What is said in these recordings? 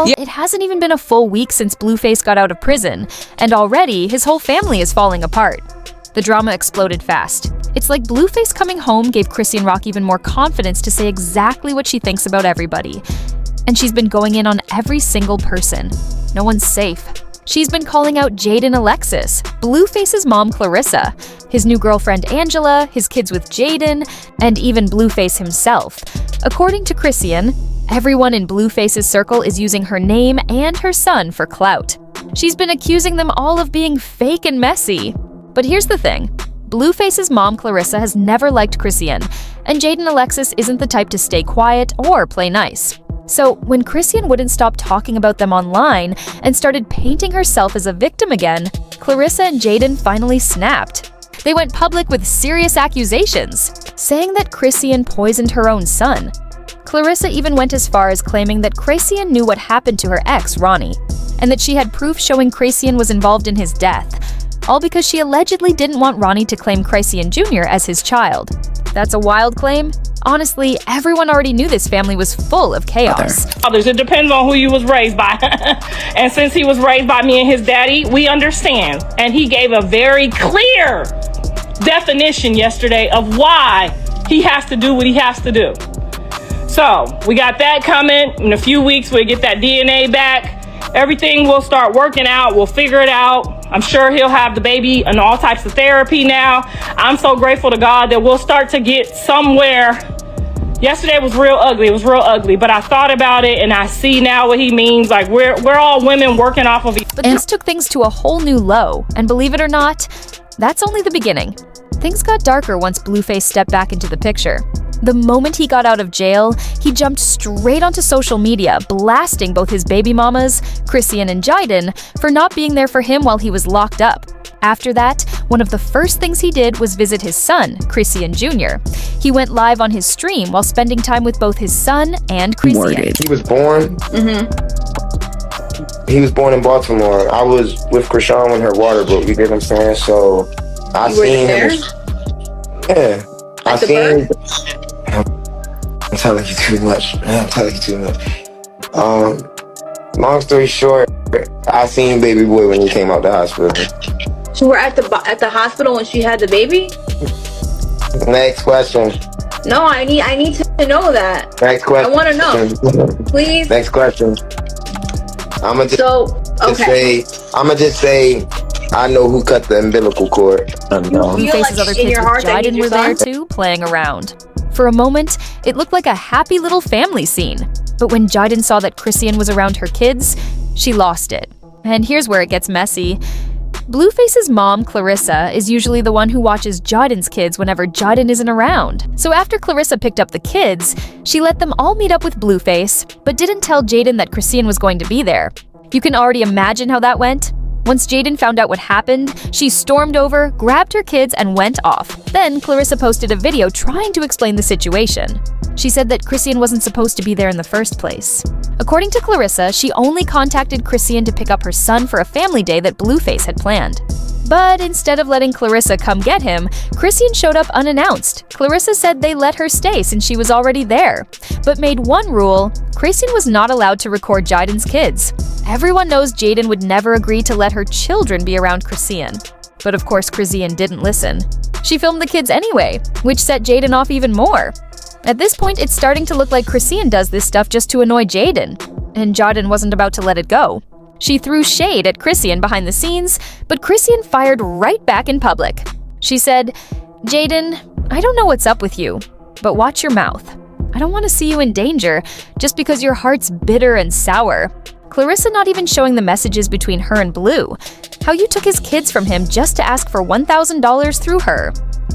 Meanwhile, it hasn't even been a full week since Blueface got out of prison, and already his whole family is falling apart. The drama exploded fast. It's like Blueface coming home gave Chrisean Rock even more confidence to say exactly what she thinks about everybody. And she's been going in on every single person. No one's safe. She's been calling out Jade and Alexis, Blueface's mom Clarissa, his new girlfriend Angela, his kids with Jaden, and even Blueface himself. According to Chrisean, everyone in Blueface's circle is using her name and her son for clout. She's been accusing them all of being fake and messy. But here's the thing. Blueface's mom Clarissa has never liked Chrisean, and Jade and Alexis isn't the type to stay quiet or play nice. So when Chrisean wouldn't stop talking about them online and started painting herself as a victim again, Clarissa and Jaden finally snapped. They went public with serious accusations, saying that Chrisean poisoned her own son. Clarissa even went as far as claiming that Chrisean knew what happened to her ex, Ronnie, and that she had proof showing Chrisean was involved in his death, all because she allegedly didn't want Ronnie to claim Chrisean Jr. as his child. That's a wild claim. Honestly, everyone already knew this family was full of chaos. It depends on who you was raised by. And since he was raised by me and his daddy, we understand. And he gave a very clear definition yesterday of why he has to do what he has to do. So we got that coming. In a few weeks, we'll get that DNA back. Everything will start working out. We'll figure it out. I'm sure he'll have the baby and all types of therapy now. I'm so grateful to God that we'll start to get somewhere. Yesterday was real ugly. It was real ugly. But I thought about it and I see now what he means. Like we're all women working off of each other. But this took things to a whole new low. And believe it or not, that's only the beginning. Things got darker once Blueface stepped back into the picture. The moment he got out of jail, he jumped straight onto social media, blasting both his baby mamas, Chrisean and Jaden, for not being there for him while he was locked up. After that, one of the first things he did was visit his son, Chrisean Jr. He went live on his stream while spending time with both his son and Chrisean. He was born. He was born in Baltimore. I was with Chrisean when her water broke. You get what I'm saying? So I seen him. Yeah, I seen. I'm telling you too much. Long story short, I seen baby boy when he came out the hospital. So we're at the hospital when she had the baby? Next question. No, I need to know that. Next question. I want to know. Please. Next question. I'ma just say I know who cut the umbilical cord. Blueface's other kids with Jaden were there too, playing around. For a moment, it looked like a happy little family scene. But when Jaden saw that Chrisean was around her kids, she lost it. And here's where it gets messy. Blueface's mom, Clarissa, is usually the one who watches Jaden's kids whenever Jaden isn't around. So after Clarissa picked up the kids, she let them all meet up with Blueface, but didn't tell Jaden that Chrisean was going to be there. You can already imagine how that went. Once Jaden found out what happened, she stormed over, grabbed her kids, and went off. Then Clarissa posted a video trying to explain the situation. She said that Chrisean wasn't supposed to be there in the first place. According to Clarissa, she only contacted Chrisean to pick up her son for a family day that Blueface had planned. But instead of letting Clarissa come get him, Chrisean showed up unannounced. Clarissa said they let her stay since she was already there, but made one rule: Chrisean was not allowed to record Jaden's kids. Everyone knows Jaden would never agree to let her children be around Chrisean. But of course Chrisean didn't listen. She filmed the kids anyway, which set Jaden off even more. At this point, it's starting to look like Chrisean does this stuff just to annoy Jaden, and Jaden wasn't about to let it go. She threw shade at Chrisean behind the scenes, but Chrisean fired right back in public. She said, "Jaden, I don't know what's up with you, but watch your mouth. I don't want to see you in danger just because your heart's bitter and sour." Clarissa not even showing the messages between her and Blue. How you took his kids from him just to ask for $1,000 through her.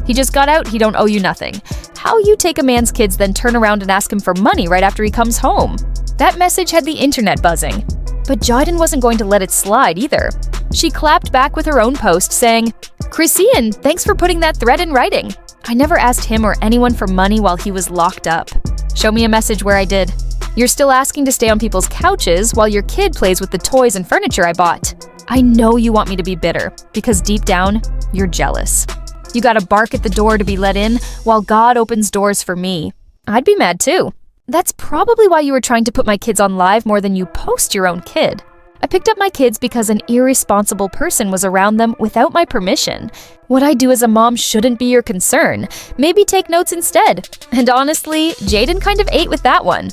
He just got out, he don't owe you nothing. How you take a man's kids then turn around and ask him for money right after he comes home. That message had the internet buzzing. But Jaden wasn't going to let it slide either. She clapped back with her own post saying, "Chrisean, thanks for putting that threat in writing. I never asked him or anyone for money while he was locked up. Show me a message where I did. You're still asking to stay on people's couches while your kid plays with the toys and furniture I bought. I know you want me to be bitter, because deep down, you're jealous. You gotta bark at the door to be let in, while God opens doors for me. I'd be mad too. That's probably why you were trying to put my kids on live more than you post your own kid. I picked up my kids because an irresponsible person was around them without my permission. What I do as a mom shouldn't be your concern. Maybe take notes instead. And honestly, Jaden kind of ate with that one.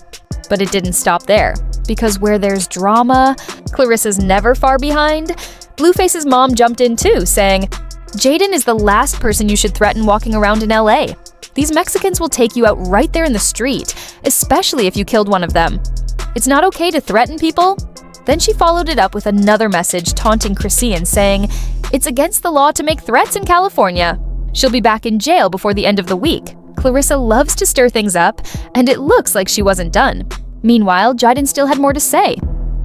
But it didn't stop there. Because where there's drama, Clarissa's never far behind. Blueface's mom jumped in too, saying, Jaden is the last person you should threaten walking around in LA. These Mexicans will take you out right there in the street, especially if you killed one of them. It's not okay to threaten people. Then she followed it up with another message taunting Chrisean, saying, it's against the law to make threats in California. She'll be back in jail before the end of the week. Clarissa loves to stir things up, and it looks like she wasn't done. Meanwhile, Jaden still had more to say.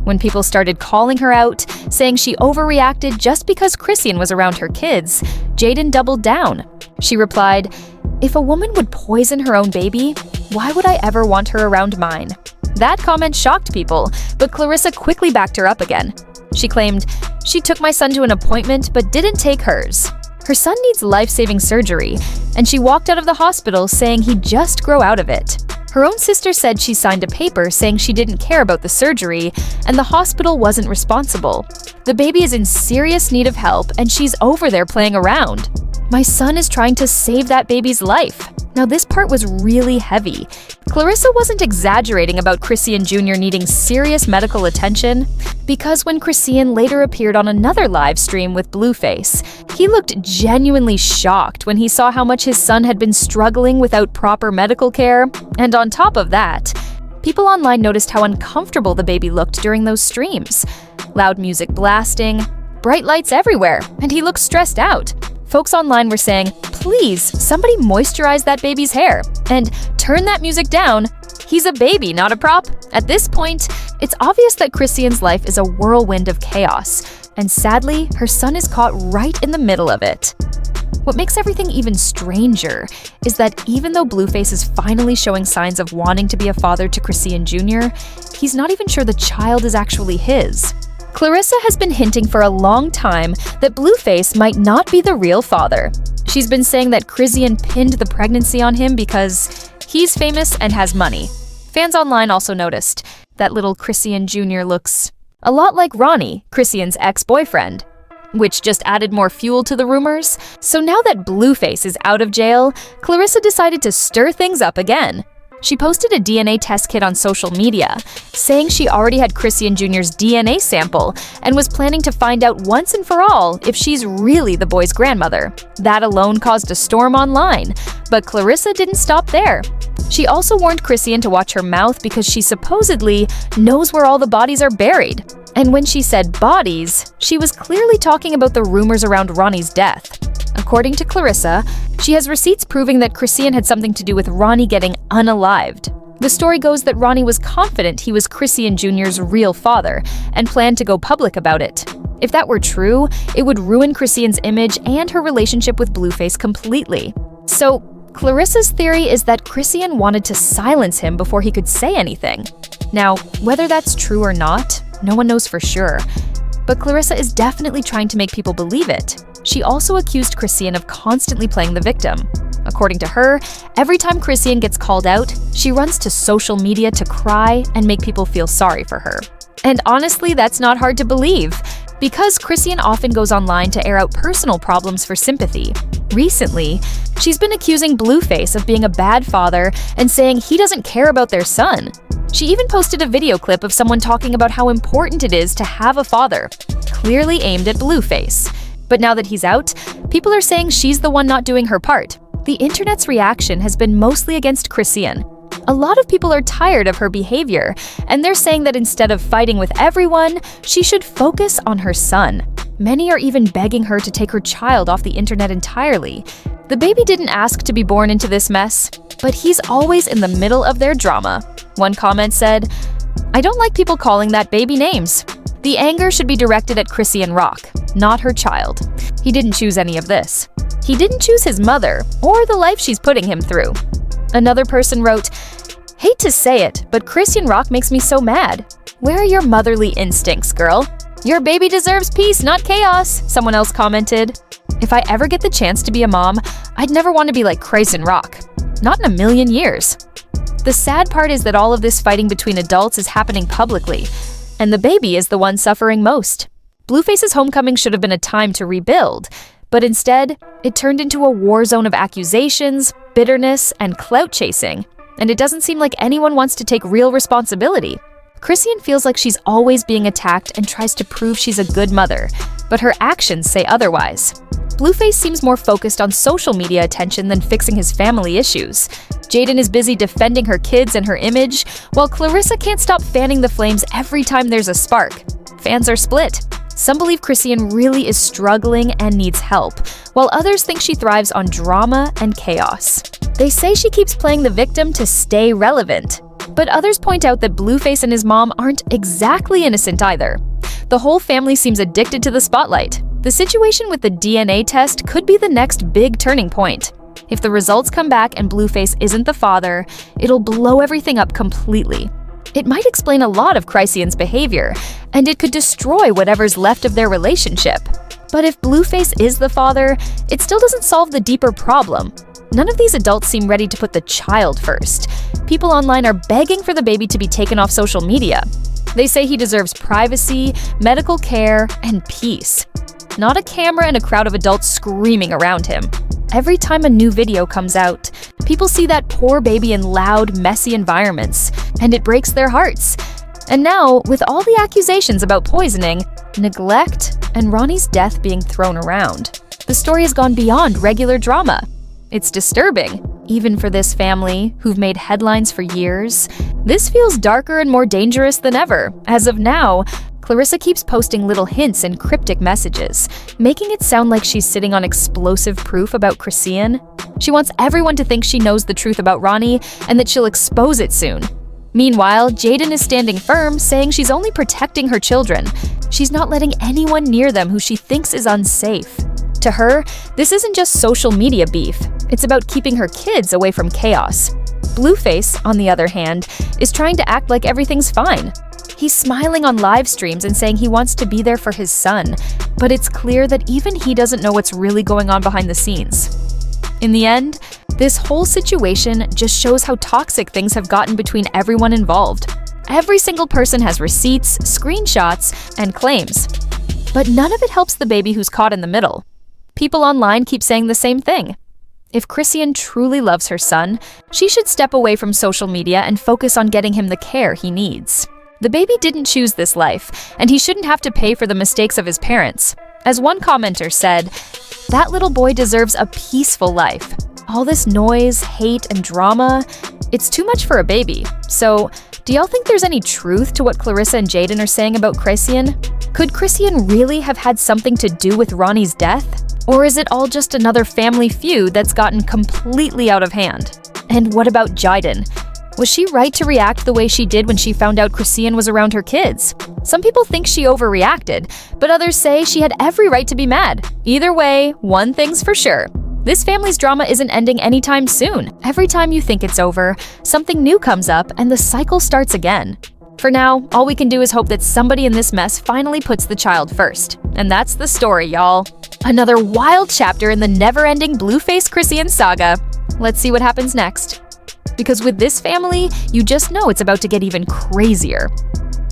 When people started calling her out, saying she overreacted just because Chrisean was around her kids, Jaden doubled down. She replied, if a woman would poison her own baby, why would I ever want her around mine? That comment shocked people, but Clarissa quickly backed her up again. She claimed, she took my son to an appointment but didn't take hers. Her son needs life-saving surgery, and she walked out of the hospital saying he'd just grow out of it. Her own sister said she signed a paper saying she didn't care about the surgery, and the hospital wasn't responsible. The baby is in serious need of help, and she's over there playing around. My son is trying to save that baby's life. Now this part was really heavy. Clarissa wasn't exaggerating about Chrisean Jr. needing serious medical attention, because when Chrisean later appeared on another live stream with Blueface, he looked genuinely shocked when he saw how much his son had been struggling without proper medical care, and on top of that, people online noticed how uncomfortable the baby looked during those streams. Loud music blasting, bright lights everywhere, and he looked stressed out. Folks online were saying, please, somebody moisturize that baby's hair and turn that music down. He's a baby, not a prop. At this point, it's obvious that Chrisean's life is a whirlwind of chaos, and sadly, her son is caught right in the middle of it. What makes everything even stranger is that even though Blueface is finally showing signs of wanting to be a father to Chrisean Jr., he's not even sure the child is actually his. Clarissa has been hinting for a long time that Blueface might not be the real father. She's been saying that Chrisean pinned the pregnancy on him because he's famous and has money. Fans online also noticed that little Chrisean Jr. looks a lot like Ronnie, Chrisean's ex-boyfriend, which just added more fuel to the rumors. So now that Blueface is out of jail, Clarissa decided to stir things up again. She posted a DNA test kit on social media, saying she already had Chrisean Jr.'s DNA sample and was planning to find out once and for all if she's really the boy's grandmother. That alone caused a storm online, but Clarissa didn't stop there. She also warned Chrisean to watch her mouth because she supposedly knows where all the bodies are buried. And when she said bodies, she was clearly talking about the rumors around Ronnie's death. According to Clarissa, she has receipts proving that Chrisean had something to do with Ronnie getting unalived. The story goes that Ronnie was confident he was Chrisean Jr.'s real father and planned to go public about it. If that were true, it would ruin Chrisean's image and her relationship with Blueface completely. So, Clarissa's theory is that Chrisean wanted to silence him before he could say anything. Now, whether that's true or not, no one knows for sure. But Clarissa is definitely trying to make people believe it. She also accused Chrisean of constantly playing the victim. According to her, every time Chrisean gets called out, she runs to social media to cry and make people feel sorry for her. And honestly, that's not hard to believe, because Chrisean often goes online to air out personal problems for sympathy. Recently, she's been accusing Blueface of being a bad father and saying he doesn't care about their son. She even posted a video clip of someone talking about how important it is to have a father, clearly aimed at Blueface. But now that he's out, people are saying she's the one not doing her part. The internet's reaction has been mostly against Chrisean. A lot of people are tired of her behavior, and they're saying that instead of fighting with everyone, she should focus on her son. Many are even begging her to take her child off the internet entirely. The baby didn't ask to be born into this mess, but he's always in the middle of their drama. One comment said, "I don't like people calling that baby names. The anger should be directed at Chrisean Rock, not her child. He didn't choose any of this. He didn't choose his mother or the life she's putting him through." Another person wrote, "Hate to say it, but Chrisean Rock makes me so mad. Where are your motherly instincts, girl? Your baby deserves peace, not chaos," someone else commented. "If I ever get the chance to be a mom, I'd never want to be like Chrisean Rock. Not in a million years." The sad part is that all of this fighting between adults is happening publicly, and the baby is the one suffering most. Blueface's homecoming should have been a time to rebuild, but instead, it turned into a war zone of accusations, bitterness, and clout chasing, and it doesn't seem like anyone wants to take real responsibility. Chrisean feels like she's always being attacked and tries to prove she's a good mother, but her actions say otherwise. Blueface seems more focused on social media attention than fixing his family issues. Jaden is busy defending her kids and her image, while Clarissa can't stop fanning the flames every time there's a spark. Fans are split. Some believe Chrisean really is struggling and needs help, while others think she thrives on drama and chaos. They say she keeps playing the victim to stay relevant, but others point out that Blueface and his mom aren't exactly innocent either. The whole family seems addicted to the spotlight. The situation with the DNA test could be the next big turning point. If the results come back and Blueface isn't the father, it'll blow everything up completely. It might explain a lot of Chrisean's behavior, and it could destroy whatever's left of their relationship. But if Blueface is the father, it still doesn't solve the deeper problem. None of these adults seem ready to put the child first. People online are begging for the baby to be taken off social media. They say he deserves privacy, medical care, and peace. Not a camera and a crowd of adults screaming around him. Every time a new video comes out, people see that poor baby in loud, messy environments, and it breaks their hearts. And now, with all the accusations about poisoning, neglect, and Ronnie's death being thrown around, the story has gone beyond regular drama. It's disturbing, even for this family, who've made headlines for years. This feels darker and more dangerous than ever. As of now, Clarissa keeps posting little hints and cryptic messages, making it sound like she's sitting on explosive proof about Chrisean. She wants everyone to think she knows the truth about Ronnie and that she'll expose it soon. Meanwhile, Jaden is standing firm, saying she's only protecting her children. She's not letting anyone near them who she thinks is unsafe. To her, this isn't just social media beef. It's about keeping her kids away from chaos. Blueface, on the other hand, is trying to act like everything's fine. He's smiling on live streams and saying he wants to be there for his son, but it's clear that even he doesn't know what's really going on behind the scenes. In the end, this whole situation just shows how toxic things have gotten between everyone involved. Every single person has receipts, screenshots, and claims. But none of it helps the baby who's caught in the middle. People online keep saying the same thing. If Chrisean truly loves her son, she should step away from social media and focus on getting him the care he needs. The baby didn't choose this life, and he shouldn't have to pay for the mistakes of his parents. As one commenter said, "That little boy deserves a peaceful life. All this noise, hate, and drama, it's too much for a baby." So, do y'all think there's any truth to what Clarissa and Jaden are saying about Chrisean? Could Chrisean really have had something to do with Ronnie's death? Or is it all just another family feud that's gotten completely out of hand? And what about Jaden? Was she right to react the way she did when she found out Chrisean was around her kids? Some people think she overreacted, but others say she had every right to be mad. Either way, one thing's for sure. This family's drama isn't ending anytime soon. Every time you think it's over, something new comes up and the cycle starts again. For now, all we can do is hope that somebody in this mess finally puts the child first. And that's the story, y'all. Another wild chapter in the never-ending Blueface Chrisean saga. Let's see what happens next. Because with this family, you just know it's about to get even crazier.